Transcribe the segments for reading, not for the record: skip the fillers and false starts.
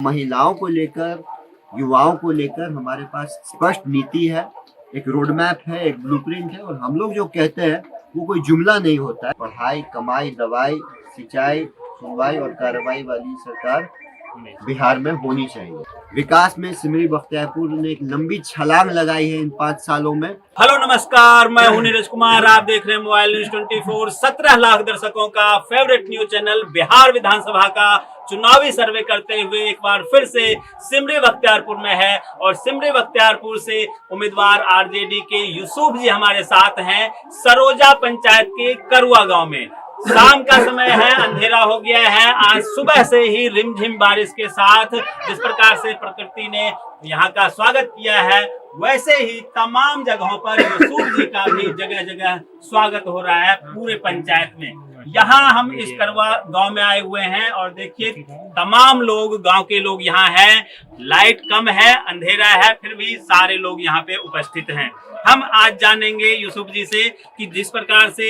महिलाओं को लेकर, युवाओं को लेकर हमारे पास स्पष्ट नीति है, एक रोड मैप है, एक ब्लूप्रिंट है। और हम लोग जो कहते हैं वो कोई जुमला नहीं होता है। पढ़ाई, कमाई, दवाई, सिंचाई, सुनवाई और कार्रवाई वाली सरकार बिहार में होनी चाहिए। विकास में सिमरी बख्तियारपुर ने एक लंबी छलांग लगाई है इन 5 सालों में। हेलो नमस्कार, मैं हूं नीरज कुमार। आप देख रहे हैं मोबाइल न्यूज 24। 17 लाख दर्शकों का फेवरेट न्यूज चैनल बिहार विधानसभा का चुनावी सर्वे करते हुए एक बार फिर से सिमरी बख्तियारपुर में है। और सिमरी बख्तियारपुर से उम्मीदवार आरजेडी के यूसुफ जी हमारे साथ हैं, सरोजा पंचायत के करुआ गांव में। शाम का समय है, अंधेरा हो गया है। आज सुबह से ही रिमझिम बारिश के साथ जिस प्रकार से प्रकृति ने यहाँ का स्वागत किया है, वैसे ही तमाम जगहों पर यूसुफ जी का भी जगह जगह स्वागत हो रहा है पूरे पंचायत में। यहाँ हम इस करवा गांव में आए हुए हैं और देखिए तमाम लोग, गांव के लोग यहाँ हैं। लाइट कम है, अंधेरा है, फिर भी सारे लोग यहाँ पे उपस्थित हैं। हम आज जानेंगे यूसुफ जी से कि जिस प्रकार से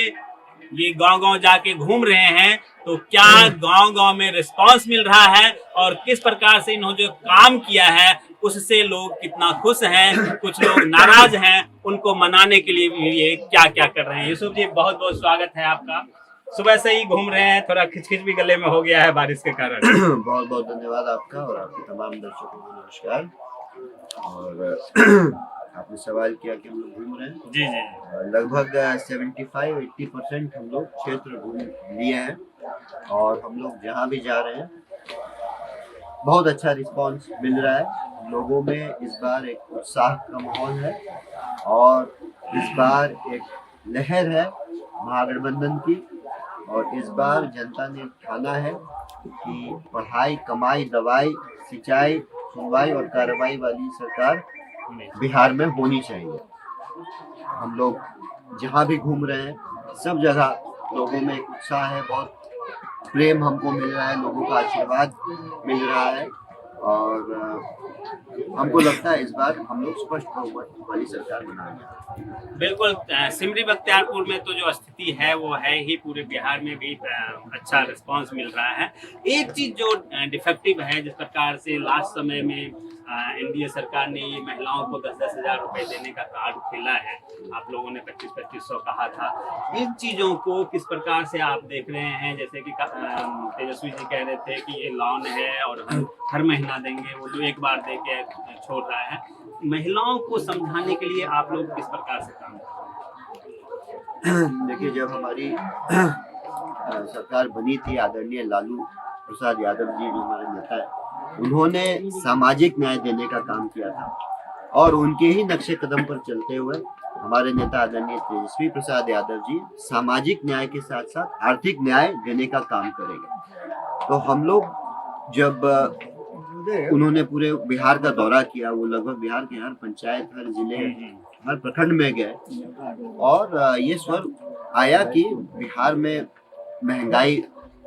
ये गांव-गांव जाके घूम रहे हैं तो क्या गांव-गांव में रिस्पांस मिल रहा है और किस प्रकार से इन्होंने जो काम किया है उससे लोग कितना खुश हैं, कुछ लोग नाराज हैं, उनको मनाने के लिए भी ये क्या-क्या कर रहे हैं। यूसुफ जी, बहुत-बहुत स्वागत है आपका। सुबह से ही घूम रहे हैं, थोड़ा खिचखिच भी गले में हो गया है बारिश के कारण। बहुत-बहुत धन्यवाद आपका और आपके तमाम दर्शकों को नमस्कार। और आपने सवाल किया कि हम लोग घूम रहे हैं। जी जी। लगभग 75-80% हम लोग क्षेत्र घूम लिए हैं और हम लोग जहाँ भी जा रहे हैं बहुत अच्छा रिस्पांस मिल रहा है। लोगों में इस बार एक उत्साह का माहौल है और इस बार एक लहर है महागठबंधन की। और इस बार जनता ने ठाना है कि पढ़ाई, कमाई, दवाई, सिंचाई, सुनवाई और कार्रवाई वाली सरकार बिहार में होनी चाहिए। हम लोग जहाँ भी घूम रहे हैं सब जगह लोगों में एक उत्साह है, बहुत प्रेम हमको मिल रहा है, लोगों का आशीर्वाद मिल रहा है। और हमको लगता है इस बार हम लोग स्पष्ट बहुमत वाली सरकार बनाएंगे। बिल्कुल, सिमरी बख्तियारपुर में तो जो स्थिति है वो है ही, पूरे बिहार में भी अच्छा रिस्पांस मिल रहा है। एक चीज जो डिफेक्टिव है, जिस प्रकार से लास्ट समय में एनडीए सरकार ने ये महिलाओं को 10-10 हजार रुपए देने का कार्ड खेला है, आप लोगों ने 25-2500 कहा था। इन चीजों को किस प्रकार से आप देख रहे हैं? जैसे कि तेजस्वी जी कह रहे थे कि ये लॉन है और हम हर महीना देंगे, वो जो एक बार दे के छोड़ रहा है। महिलाओं को समझाने के लिए आप लोग किस प्रकार से काम करते हैं? देखिए, जब हमारी सरकार बनी थी, आदरणीय लालू प्रसाद यादव जी जो हमारे नेता है, उन्होंने सामाजिक न्याय देने का काम किया था। और उनके ही नक्शे कदम पर चलते हुए हमारे नेता आदरणीय तेजस्वी प्रसाद यादव जी सामाजिक न्याय के साथ साथ आर्थिक न्याय देने का काम करेंगे। तो हम लोग जब उन्होंने पूरे बिहार का दौरा किया, वो लगभग बिहार के हर पंचायत, हर जिले, हर प्रखंड में गए और ये स्वर आया कि बिहार में महंगाई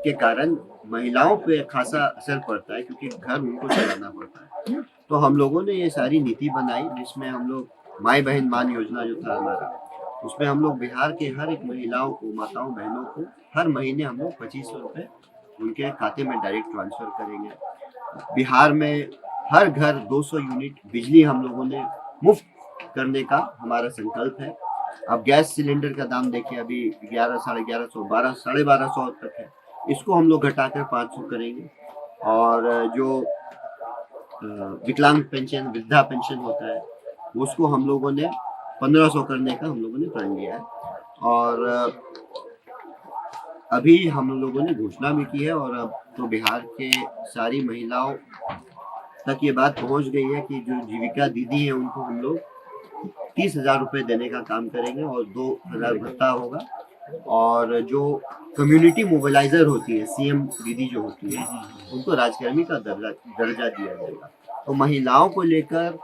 के कारण महिलाओं पे खासा असर पड़ता है, क्योंकि घर उनको चलाना पड़ता है। तो हम लोगों ने ये सारी नीति बनाई, जिसमें हम लोग माई बहन मान योजना जो था हमारा, उसमें हम लोग बिहार के हर एक महिलाओं को, माताओं बहनों को हर महीने हम लोग 2500 रुपये उनके खाते में डायरेक्ट ट्रांसफर करेंगे। बिहार में हर घर 200 यूनिट बिजली हम लोगों ने मुफ्त करने का हमारा संकल्प है। अब गैस सिलेंडर का दाम देखिए, अभी 1100, 1150, 1200, 1250 तक है। इसको हम लोग घटाकर 500 करेंगे। और जो विकलांग पेंशन, वृद्धा पेंशन होता है, उसको हम लोगों ने 1500 करने का हम लोगों ने प्रण लिया है। और अभी हम लोगों ने घोषणा भी की है और अब तो बिहार के सारी महिलाओं तक ये बात पहुंच गई है कि जो जीविका दीदी है उनको हम लोग 30,000 रुपये देने का काम करेंगे और 2,000 भत्ता होगा। और जो कम्युनिटी मोबिलाइजर होती है, सीएम दीदी जो होती है, उनको राजकर्मी का दर्जा दिया जाएगा। तो महिलाओं को लेकर,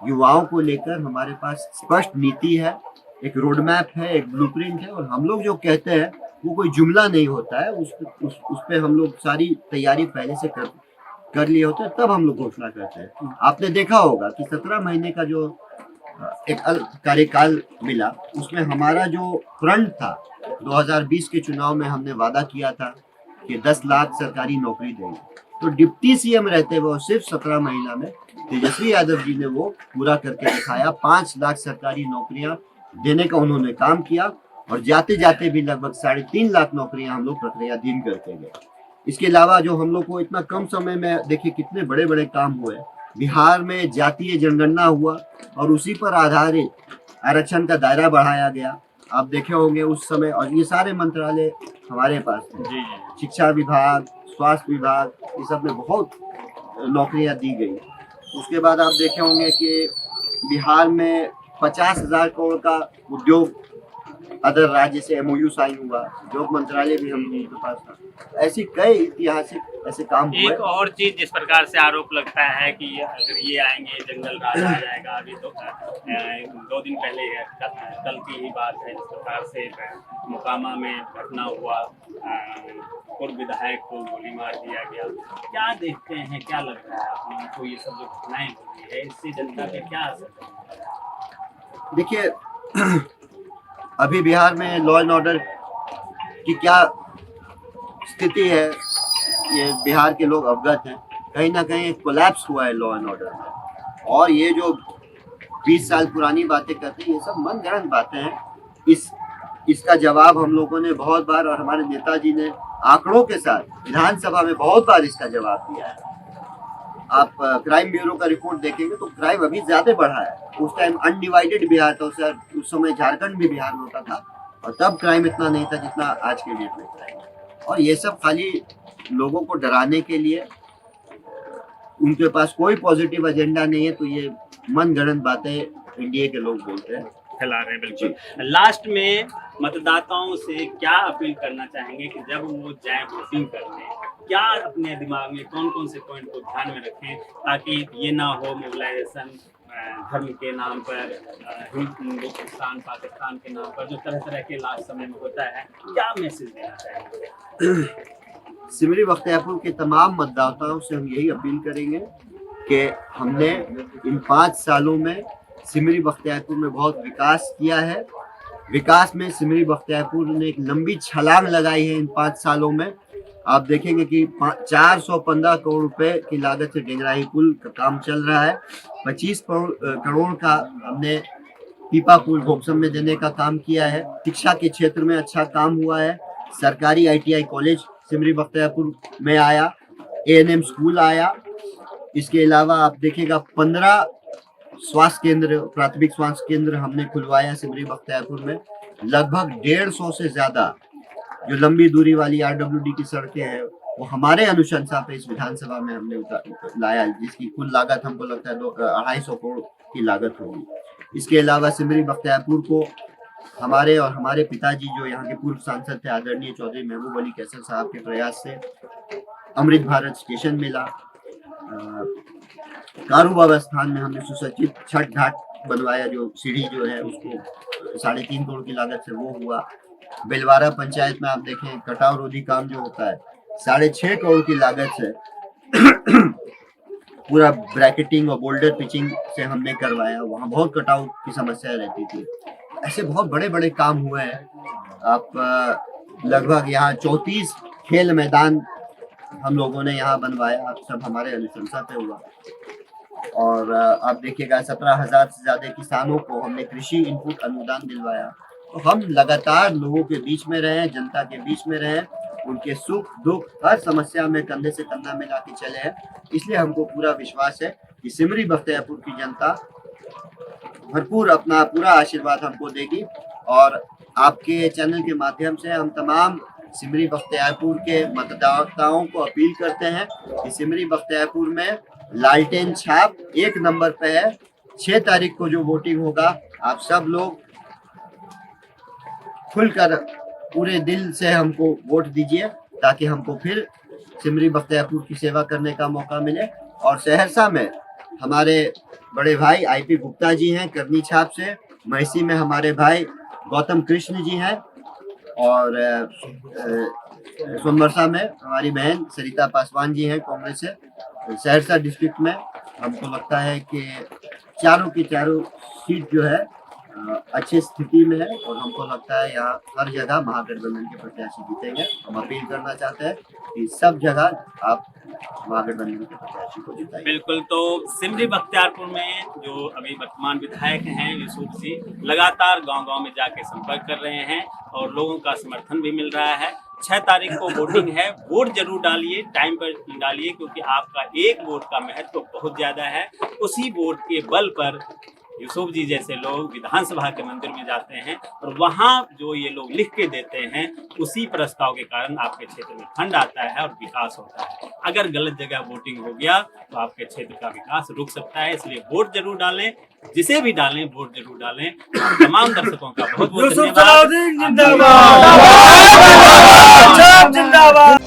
युवाओं को लेकर हमारे पास स्पष्ट नीति है, एक रोड मैप है, एक ब्लूप्रिंट है। और हम लोग जो कहते हैं वो कोई जुमला नहीं होता है, उस पे हम लोग सारी तैयारी पहले से कर लिए होते हैं, तब हम लोग घोषणा करते हैं। आपने देखा होगा कि 17 महीने का जो एक कार्यकाल मिला, उसमें हमारा जो प्रण था, 2020 के चुनाव में हमने वादा किया था कि 10 लाख सरकारी नौकरी देंगे। तो डिप्टी सीएम रहते वो सिर्फ 17 महीना में तेजस्वी यादव जी ने वो पूरा करके दिखाया। 5 लाख सरकारी नौकरियां देने का उन्होंने काम किया और जाते जाते भी लगभग 3.5 लाख नौकरियां हम लोग प्रक्रियाधीन करते गए। इसके अलावा जो हम लोग को इतना कम समय में देखिए कितने बड़े बड़े काम हुए। बिहार में जातीय जनगणना हुआ और उसी पर आधारित आरक्षण का दायरा बढ़ाया गया। आप देखे होंगे उस समय, और ये सारे मंत्रालय हमारे पास थे। जी शिक्षा विभाग, स्वास्थ्य विभाग, ये सब में बहुत नौकरियां दी गई। उसके बाद आप देखे होंगे कि बिहार में 50,000 करोड़ का उद्योग अदर राज्य से एमओयू साइन हुआ। उद्योग मंत्रालय भी हम लोगों के पास था। ऐसी कई ऐतिहासिक ऐसे काम हुए। एक और चीज जिस प्रकार से आरोप लगता है कि अगर ये आएंगे जंगल राज आ जाएगा। अभी तो 2 दिन पहले है, कल की ही बात है, इस प्रकार से मोकामा में घटना हुआ, पूर्व विधायक को गोली मार दिया गया। क्या देखते हैं, क्या लग रहा है आपको ये सब जो घटनाएं हो रही है, इससे जनता पे क्या असर है? देखिए अभी बिहार में लॉ एंड ऑर्डर की क्या स्थिति है ये बिहार के लोग अवगत हैं। कहीं ना कहीं कोलैप्स हुआ है लॉ एंड ऑर्डर में। और ये जो 20 साल पुरानी बातें करते हैं, ये सब मनगढ़ंत बातें हैं। इसका जवाब हम लोगों ने बहुत बार, और हमारे नेताजी ने आंकड़ों के साथ विधानसभा में बहुत बार इसका जवाब दिया है। आप क्राइम ब्यूरो का रिपोर्ट देखेंगे तो क्राइम अभी ज्यादा बढ़ा है। उस टाइम अनडिवाइडेड बिहार था, उस समय झारखंड भी बिहार में होता था, और तब क्राइम इतना नहीं था जितना आज के डेट में क्राइम है। और ये सब खाली लोगों को डराने के लिए, उनके पास कोई पॉजिटिव एजेंडा नहीं है, तो ये मनगढ़ंत बातें एनडीए के लोग बोलते हैं, फैला रहे हैं। बिल्कुल। लास्ट में मतदाताओं से क्या अपील करना चाहेंगे कि जब वो जाए वोटिंग करने, क्या अपने दिमाग में कौन कौन से पॉइंट को ध्यान में रखें ताकि ये ना हो मोबिलाइजेशन धर्म के नाम पर, हिंदुस्तान पाकिस्तान के नाम पर, जो तरह तरह के लास्ट समय में होता है। क्या मैसेज देना चाहेंगे? सिमरी बख्तियारपुर के तमाम मतदाताओं से हम यही अपील करेंगे कि हमने इन 5 सालों में सिमरी बख्तियारपुर में बहुत विकास किया है। विकास में सिमरी बख्तियारपुर ने एक लंबी छलांग लगाई है इन 5 सालों में। आप देखेंगे कि 415 करोड़ रुपए की लागत से डेंगराही पुल का काम चल रहा है। 25 करोड़ का हमने पीपा पुल घोकसम में देने का काम किया है। शिक्षा के क्षेत्र में अच्छा काम हुआ है। सरकारी ITI कॉलेज सिमरी बख्तियारपुर में आया, ANM स्कूल आया। इसके अलावा आप देखिएगा 15 स्वास्थ्य केंद्र, प्राथमिक स्वास्थ्य केंद्र हमने खुलवाया सिमरी बख्तियारपुर में। लगभग 150 से ज्यादा जो लंबी दूरी वाली RWD की सड़कें हैं वो हमारे अनुशंसा पे इस विधानसभा में हमने लाया, जिसकी कुल लागत हमको लगता है 250 करोड़ की लागत होगी। इसके अलावा सिमरी बख्तियारपुर को हमारे और हमारे पिताजी जो यहाँ के पूर्व सांसद थे आदरणीय चौधरी महबूब अली कैसर साहब के प्रयास से अमृत भारत स्टेशन मिला। कारू बाबा स्थान में हमने सुसज्जित छठ घाट बनवाया, जो सीढ़ी जो है उसको 3.5 करोड़ की लागत से वो हुआ। बेलवारा पंचायत में आप देखें कटाव रोधी काम जो होता है 6.5 करोड़ की लागत से पूरा ब्रैकेटिंग और बोल्डर पिचिंग से हमने करवाया। वहाँ बहुत कटाव की समस्या रहती थी। ऐसे बहुत बड़े बड़े काम हुए हैं। आप लगभग यहाँ 34 खेल मैदान हम लोगों ने यहाँ बनवाया, सब हमारे अनुशंसा पे हुआ। और आप देखिएगा 17,000 से ज्यादा किसानों को हमने कृषि इनपुट अनुदान दिलवाया। तो हम लगातार लोगों के बीच में रहे, जनता के बीच में रहे, उनके सुख दुख हर समस्या में कंधे से कंधा मिला के चले हैं। इसलिए हमको पूरा विश्वास है कि सिमरी बख्तियारपुर की जनता भरपूर अपना पूरा आशीर्वाद हमको देगी। और आपके चैनल के माध्यम से हम तमाम सिमरी बख्तियारपुर के मतदाताओं को अपील करते हैं कि सिमरी बख्तियारपुर में लालटेन छाप 1 नंबर पे है। 6 तारीख को जो वोटिंग होगा, आप सब लोग खुलकर पूरे दिल से हमको वोट दीजिए ताकि हमको फिर सिमरी बख्तियारपुर की सेवा करने का मौका मिले। और सहरसा में हमारे बड़े भाई IP गुप्ता जी हैं करनी छाप से, महसी में हमारे भाई गौतम कृष्ण जी हैं, और सोनबरसा में हमारी बहन सरिता पासवान जी हैं कांग्रेस से। सहरसा डिस्ट्रिक्ट में हमको लगता है कि चारों की चारों सीट जो है अच्छी स्थिति में है, और हमको लगता है यहाँ हर जगह महागठबंधन के प्रत्याशी जीतेंगे। हम अपील करना चाहते हैं कि सब जगह आप महागठबंधन के प्रत्याशी को जिताइए। बिल्कुल। तो सिमरी बख्तियारपुर में जो अभी वर्तमान विधायक हैं यूसुफ जी, लगातार गांव-गांव में जाके संपर्क कर रहे हैं और लोगों का समर्थन भी मिल रहा है। 6 तारीख को वोटिंग है, वोट जरूर डालिए, टाइम पर डालिए, क्योंकि आपका एक वोट का महत्व बहुत ज्यादा है। उसी वोट के बल पर यूसुफ जी जैसे लोग विधानसभा के मंदिर में जाते हैं और वहाँ जो ये लोग लिख के देते हैं, उसी प्रस्ताव के कारण आपके क्षेत्र में फंड आता है और विकास होता है। अगर गलत जगह वोटिंग हो गया तो आपके क्षेत्र का विकास रुक सकता है। इसलिए वोट जरूर डालें, जिसे भी डालें वोट जरूर डालें। तमाम दर्शकों का बहुत बहुत धन्यवाद। जिंदाबाद।